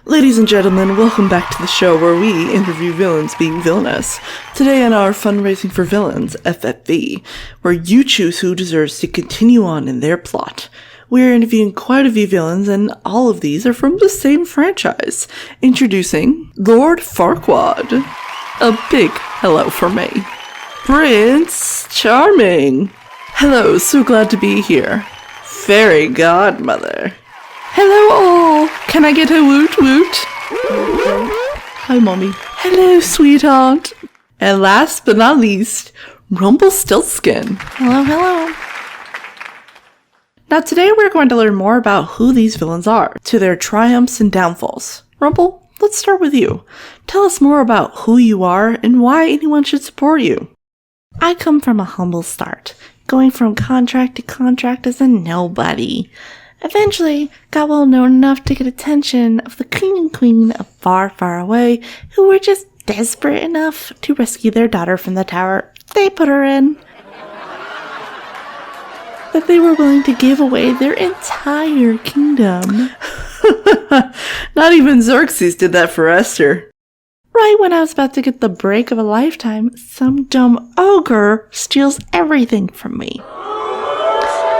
Ladies and gentlemen, welcome back to the show where we interview villains being villainous. Today on our Fundraising for Villains, FFV, where you choose who deserves to continue on in their plot. We're interviewing quite a few villains, and all of these are from the same franchise. Introducing Lord Farquaad. A big hello from me. Prince Charming. Hello, so glad to be here. Fairy Godmother. Hello all! Can I get a woot woot? Hi, Mommy. Hello, sweetheart. And last but not least, Rumpelstiltskin. Hello. Now today we're going to learn more about who these villains are, to their triumphs and downfalls. Rumple, let's start with you. Tell us more about who you are and why anyone should support you. I come from a humble start, going from contract to contract as a nobody. Eventually, got well known enough to get attention of the king and queen of far, far away, who were just desperate enough to rescue their daughter from the tower they put her in. That they were willing to give away their entire kingdom. Not even Xerxes did that for Esther. Right when I was about to get the break of a lifetime, some dumb ogre steals everything from me.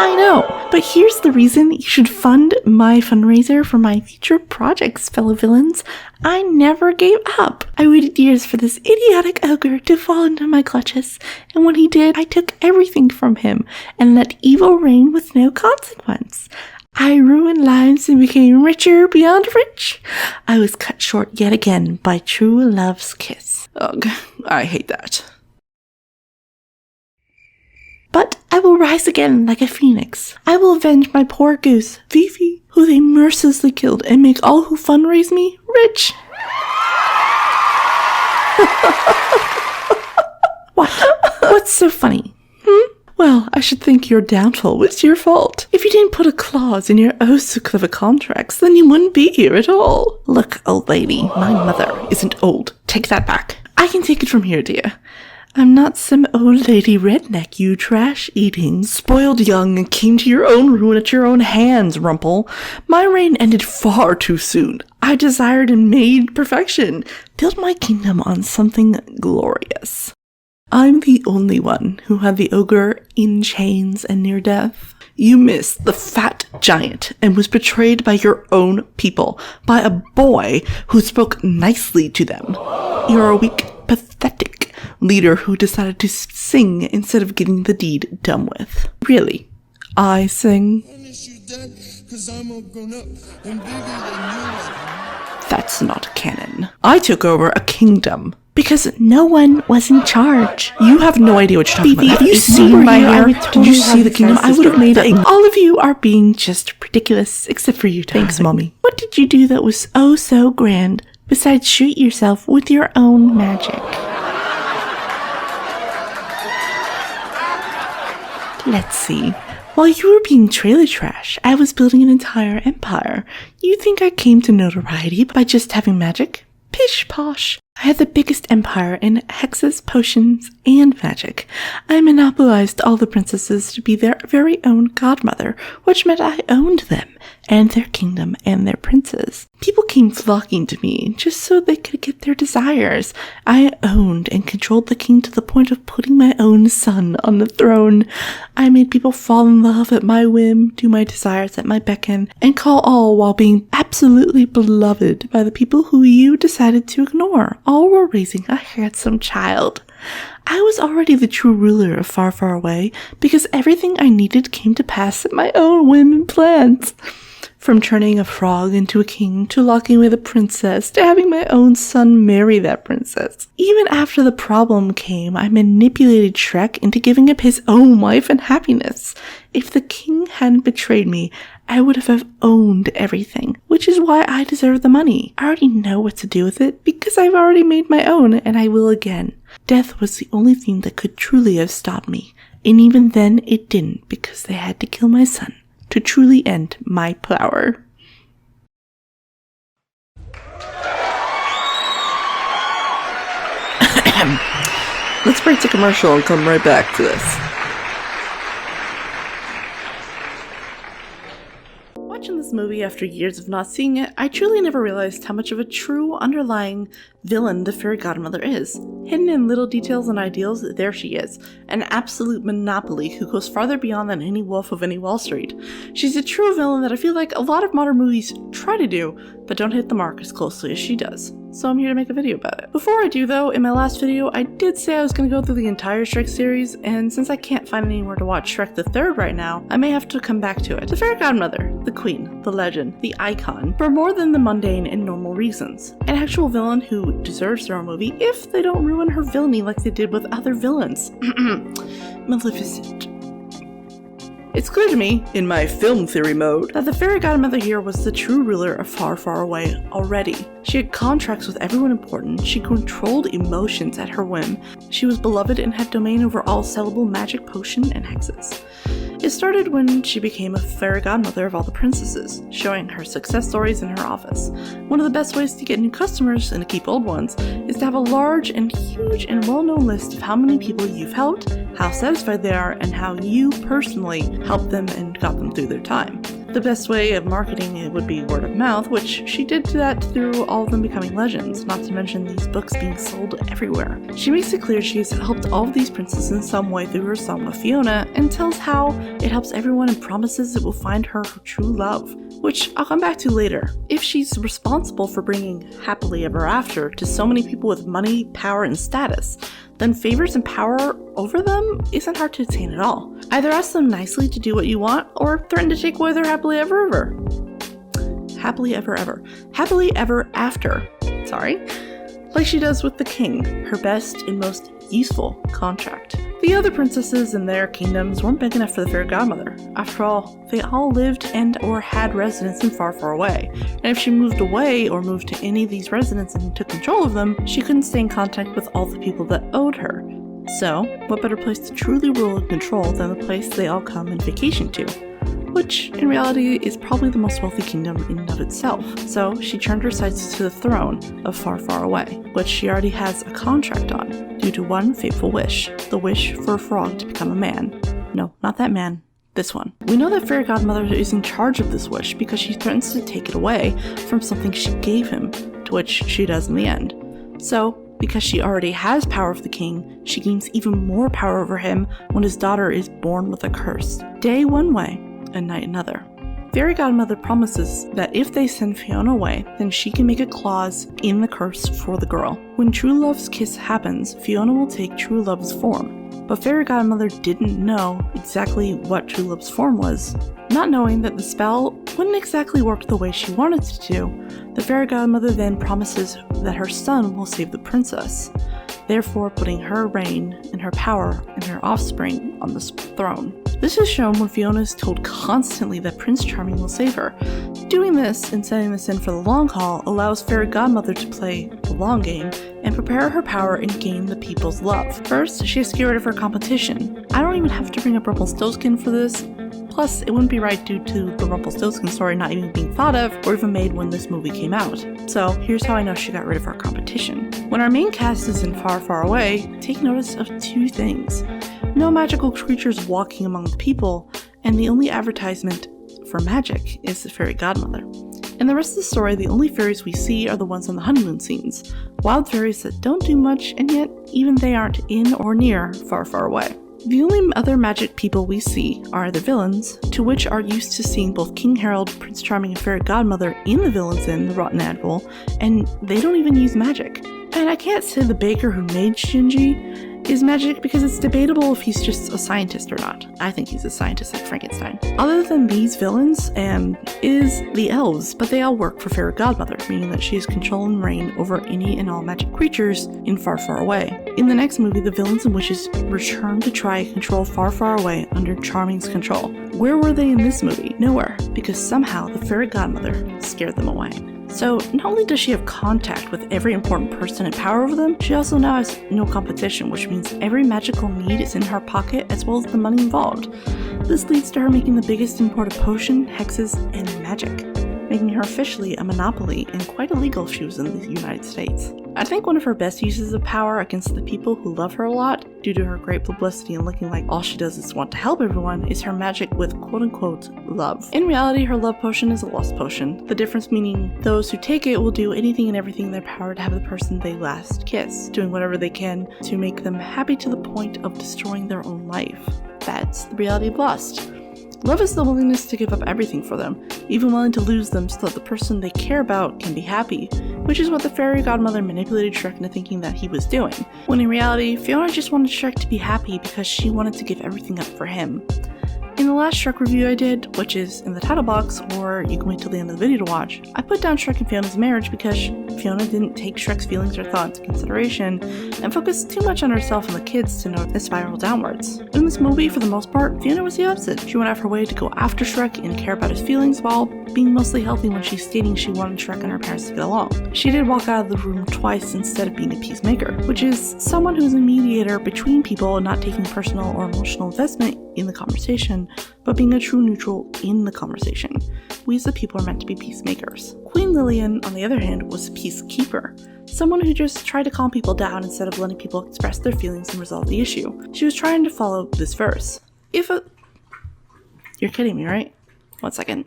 I know, but here's the reason you should fund my fundraiser for my future projects, fellow villains. I never gave up. I waited years for this idiotic ogre to fall into my clutches, and when he did, I took everything from him and let evil reign with no consequence. I ruined lives and became richer beyond rich. I was cut short yet again by true love's kiss. Ugh, I hate that. But I will rise again like a phoenix. I will avenge my poor goose, Fifi, who they mercilessly killed, and make all who fundraise me rich. What? What's so funny? Well, I should think your downfall was your fault. If you didn't put a clause in your oh so clever contracts, then you wouldn't be here at all. Look, old lady, My mother isn't old. Take that back. I can take it from here, dear. I'm not some old lady redneck you trash-eating. Spoiled young and came to your own ruin at your own hands, Rumple. My reign ended far too soon. I desired and made perfection. Built my kingdom on something glorious. I'm the only one who had the ogre in chains and near death. You missed the fat giant and was betrayed by your own people, by a boy who spoke nicely to them. You're a weak, pathetic leader who decided to sing instead of getting the deed done with. Really, I sing. That's not canon. I took over a kingdom. Because no one was in charge. You have no idea what you're talking about. Have you seen my hair? Did you see the kingdom? I would have made it. All of you are being just ridiculous, except for you, darling. Thanks, Mommy. What did you do that was oh so grand, besides shoot yourself with your own magic? Let's see. While you were being trailer trash, I was building an entire empire. You think I came to notoriety by just having magic? Pish posh. I had the biggest empire in hexes, potions, and magic. I monopolized all the princesses to be their very own godmother, which meant I owned them, and their kingdom, and their princes. People came flocking to me just so they could get their desires. I owned and controlled the king to the point of putting my own son on the throne. I made people fall in love at my whim, do my desires at my beckon, and call all while being absolutely beloved by the people who you decided to ignore. All were raising a handsome child. I was already the true ruler of Far, Far Away because everything I needed came to pass at my own whim and plans. From turning a frog into a king, to locking away the princess, to having my own son marry that princess. Even after the problem came, I manipulated Shrek into giving up his own life and happiness. If the king hadn't betrayed me, I would have owned everything, which is why I deserve the money. I already know what to do with it, because I've already made my own, and I will again. Death was the only thing that could truly have stopped me, and even then it didn't, because they had to kill my son to truly end my power. Let's break to commercial and come right back to this. Watching this this movie after years of not seeing it, I truly never realized how much of a true underlying villain the fairy godmother is. Hidden in little details and ideals, there she is. An absolute monopoly who goes farther beyond than any wolf of any Wall Street. She's a true villain that I feel like a lot of modern movies try to do, but don't hit the mark as closely as she does. So I'm here to make a video about it. Before I do though, in my last video, I did say I was going to go through the entire Shrek series, and since I can't find anywhere to watch Shrek the Third right now, I may have to come back to it. The fairy godmother, the queen, the legend, the icon, for more than the mundane and normal reasons. An actual villain who deserves their own movie if they don't ruin her villainy like they did with other villains. Maleficent. It's clear to me, in my film theory mode, that the fairy godmother here was the true ruler of Far, Far Away already. She had contracts with everyone important, she controlled emotions at her whim, she was beloved and had domain over all sellable magic potion and hexes. It started when she became a fairy godmother of all the princesses, showing her success stories in her office. One of the best ways to get new customers and to keep old ones is to have a large and huge and well-known list of how many people you've helped, how satisfied they are, and how you personally helped them and got them through their time. The best way of marketing it would be word of mouth, which she did that through all of them becoming legends, not to mention these books being sold everywhere. She makes it clear she's helped all of these princes in some way through her song with Fiona, and tells how it helps everyone and promises it will find her true love, which I'll come back to later. If she's responsible for bringing happily ever after to so many people with money, power, and status, then favors and power over them isn't hard to attain at all. Either ask them nicely to do what you want, or threaten to take away their happily ever after. Sorry. Like she does with the king, her best and most useful contract. The other princesses and their kingdoms weren't big enough for the fairy godmother. After all, they all lived and or had residence in Far, Far Away. And if she moved away or moved to any of these residents and took control of them, she couldn't stay in contact with all the people that owed her. So, what better place to truly rule and control than the place they all come and vacation to? Which, in reality, is probably the most wealthy kingdom in and of itself. So, she turned her sights to the throne of Far, Far Away, which she already has a contract on, due to one fateful wish, the wish for a frog to become a man. No, not that man. This one. We know that Fairy Godmother is in charge of this wish because she threatens to take it away from something she gave him, to which she does in the end. So, because she already has power of the king, she gains even more power over him when his daughter is born with a curse. Day one way, and night another. Fairy Godmother promises that if they send Fiona away, then she can make a clause in the curse for the girl. When true love's kiss happens, Fiona will take true love's form. But Fairy Godmother didn't know exactly what true love's form was. Not knowing that the spell wouldn't exactly work the way she wanted it to, the Fairy Godmother then promises that her son will save the princess, therefore putting her reign and her power and her offspring on the throne. This is shown when Fiona is told constantly that Prince Charming will save her. Doing this and setting this in for the long haul allows Fairy Godmother to play the long game and prepare her power and gain the people's love. First, she has to get rid of her competition. I don't even have to bring up Rumpelstiltskin for this. Plus, it wouldn't be right due to the Rumpelstiltskin story not even being thought of or even made when this movie came out. So, here's how I know she got rid of her competition. When our main cast is in Far, Far Away, take notice of two things. No magical creatures walking among the people, and the only advertisement for magic is the Fairy Godmother. In the rest of the story, the only fairies we see are the ones on the honeymoon scenes, wild fairies that don't do much, and yet even they aren't in or near Far, Far Away. The only other magic people we see are the villains, to which are used to seeing both King Harold, Prince Charming, and Fairy Godmother in the Villains Inn, the Rotten Apple, and they don't even use magic. And I can't say the baker who made Shinji is magic because it's debatable if he's just a scientist or not. I think he's a scientist like Frankenstein. Other than these villains, is the elves, but they all work for Fairy Godmother, meaning that she has control and reign over any and all magic creatures in Far, Far Away. In the next movie, the villains and witches return to try and control Far, Far Away under Charming's control. Where were they in this movie? Nowhere, because somehow the Fairy Godmother scared them away. So, not only does she have contact with every important person and power over them, she also now has no competition, which means every magical need is in her pocket as well as the money involved. This leads to her making the biggest import of potion, hexes, and magic, making her officially a monopoly and quite illegal if she was in the United States. I think one of her best uses of power against the people who love her a lot, due to her great publicity and looking like all she does is want to help everyone, is her magic with quote-unquote love. In reality, her love potion is a lust potion, the difference meaning those who take it will do anything and everything in their power to have the person they last kiss, doing whatever they can to make them happy to the point of destroying their own life. That's the reality of lust. Love is the willingness to give up everything for them, even willing to lose them so that the person they care about can be happy, which is what the fairy godmother manipulated Shrek into thinking that he was doing, when in reality, Fiona just wanted Shrek to be happy because she wanted to give everything up for him. In the last Shrek review I did, which is in the title box, or you can wait till the end of the video to watch, I put down Shrek and Fiona's marriage because Fiona didn't take Shrek's feelings or thoughts into consideration and focused too much on herself and the kids to note it spiral downwards. In this movie, for the most part, Fiona was the opposite. She went out of her way to go after Shrek and care about his feelings while being mostly healthy when she's stating she wanted Shrek and her parents to get along. She did walk out of the room twice instead of being a peacemaker, which is someone who's a mediator between people and not taking personal or emotional investment in the conversation, but being a true neutral in the conversation. We as the people are meant to be peacemakers. Queen Lillian, on the other hand, was a peacekeeper, someone who just tried to calm people down instead of letting people express their feelings and resolve the issue. She was trying to follow this verse. You're kidding me, right? 1 second.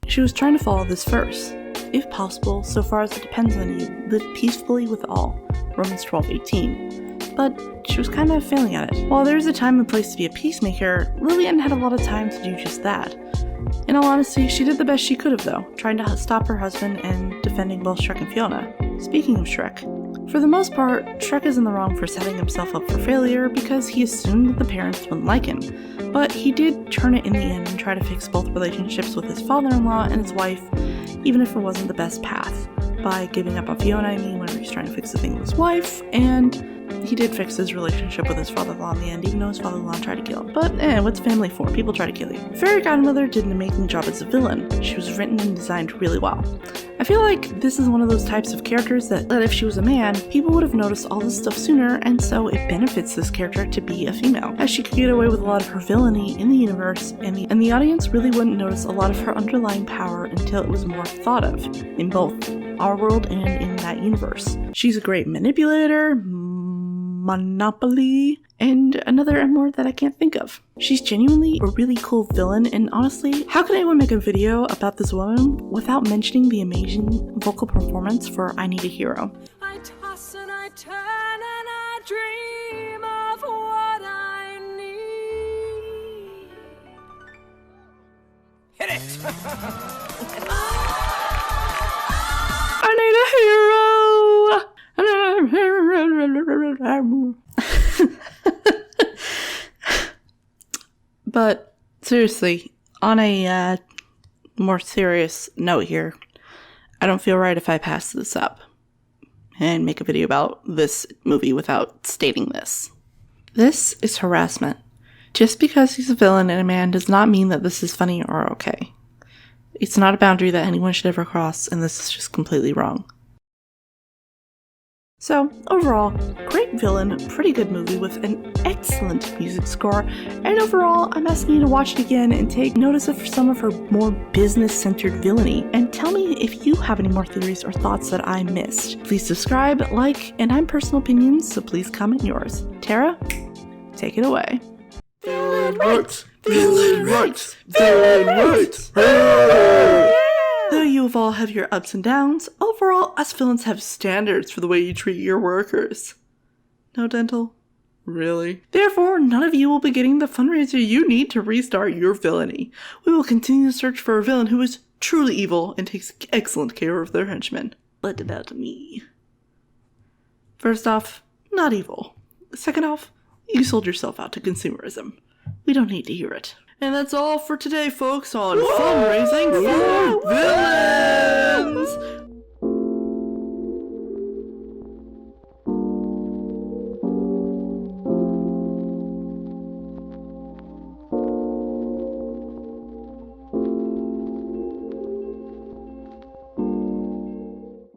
She was trying to follow this verse. If possible, so far as it depends on you, live peacefully with all. Romans 12:18. But she was kind of failing at it. While there's a time and place to be a peacemaker, Lillian had a lot of time to do just that. In all honesty, she did the best she could have though, trying to stop her husband and defending both Shrek and Fiona. Speaking of Shrek, for the most part, Shrek is in the wrong for setting himself up for failure because he assumed that the parents wouldn't like him. But he did turn it in the end and try to fix both relationships with his father-in-law and his wife, even if it wasn't the best path, by giving up on Fiona, whenever he's trying to fix the thing with his wife, and he did fix his relationship with his father-in-law in the end, even though his father-in-law tried to kill him. But what's family for? People try to kill you. Fairy Godmother did an amazing job as a villain. She was written and designed really well. I feel like this is one of those types of characters that if she was a man, people would have noticed all this stuff sooner, and so it benefits this character to be a female, as she could get away with a lot of her villainy in the universe, and the audience really wouldn't notice a lot of her underlying power until it was more thought of, in both our world and in that universe. She's a great manipulator, Monopoly, and another M word that I can't think of. She's genuinely a really cool villain, and honestly, how can anyone make a video about this woman without mentioning the amazing vocal performance for I Need a Hero? I toss and I turn and I dream of what I need. Hit it! I need a hero! But seriously, on a more serious note here, I don't feel right if I pass this up and make a video about this movie without stating this. This is harassment. Just because he's a villain and a man does not mean that this is funny or okay. It's not a boundary that anyone should ever cross, and this is just completely wrong. So, overall, great villain, pretty good movie with an excellent music score, and overall, I'm asking you to watch it again and take notice of some of her more business-centered villainy, and tell me if you have any more theories or thoughts that I missed. Please subscribe, like, and I'm personal opinions, so please comment yours. Tara, take it away. Villain rights! Villain rights! Villain rights! Hey! Though you have all have your ups and downs, overall, us villains have standards for the way you treat your workers. No dental? Really? Therefore, none of you will be getting the fundraiser you need to restart your villainy. We will continue to search for a villain who is truly evil and takes excellent care of their henchmen. Let it out to me. First off, not evil. Second off, you sold yourself out to consumerism. We don't need to hear it. And that's all for today, folks, on Fundraising for Villains!